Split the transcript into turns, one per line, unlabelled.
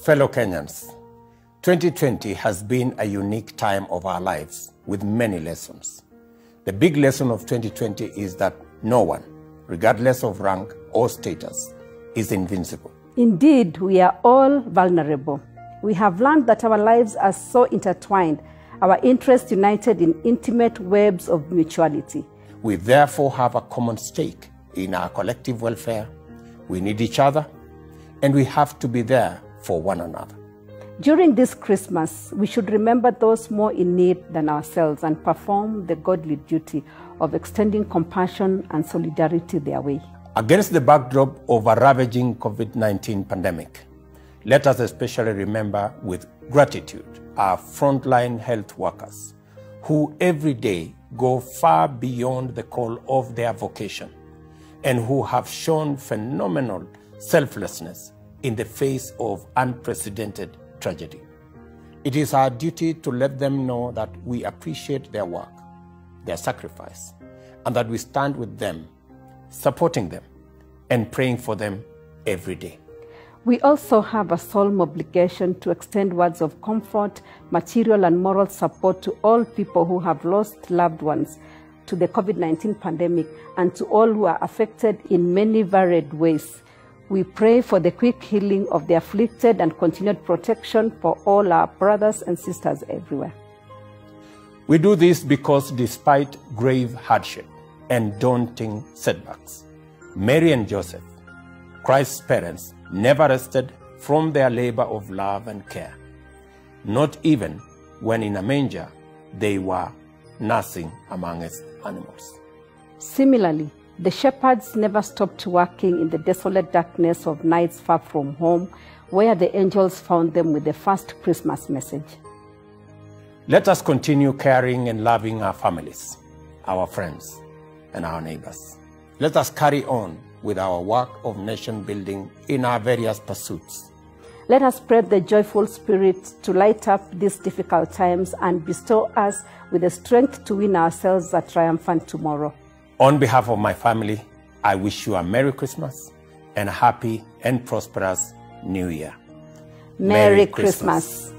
Fellow Kenyans, 2020 has been a unique time of our lives with many lessons. The big lesson of 2020 is that no one, regardless of rank or status, is invincible.
Indeed, we are all vulnerable. We have learned that our lives are so intertwined, our interests united in intimate webs of mutuality.
We therefore have a common stake in our collective welfare. We need each other, and we have to be there for one another.
During this Christmas, we should remember those more in need than ourselves and perform the godly duty of extending compassion and solidarity their way.
Against the backdrop of a ravaging COVID-19 pandemic, let us especially remember with gratitude our frontline health workers who every day go far beyond the call of their vocation and who have shown phenomenal selflessness in the face of unprecedented tragedy. It is our duty to let them know that we appreciate their work, their sacrifice, and that we stand with them, supporting them, and praying for them every day.
We also have a solemn obligation to extend words of comfort, material and moral support to all people who have lost loved ones to the COVID-19 pandemic and to all who are affected in many varied ways. We pray for the quick healing of the afflicted and continued protection for all our brothers and sisters everywhere.
We do this because despite grave hardship and daunting setbacks, Mary and Joseph, Christ's parents, never rested from their labor of love and care, not even when in a manger they were nursing amongst animals.
Similarly, the shepherds never stopped working in the desolate darkness of nights far from home, where the angels found them with the first Christmas message.
Let us continue caring and loving our families, our friends, and our neighbors. Let us carry on with our work of nation building in our various pursuits.
Let us spread the joyful spirit to light up these difficult times and bestow us with the strength to win ourselves a triumphant tomorrow.
On behalf of my family, I wish you a Merry Christmas and a happy and prosperous New Year.
Merry Christmas.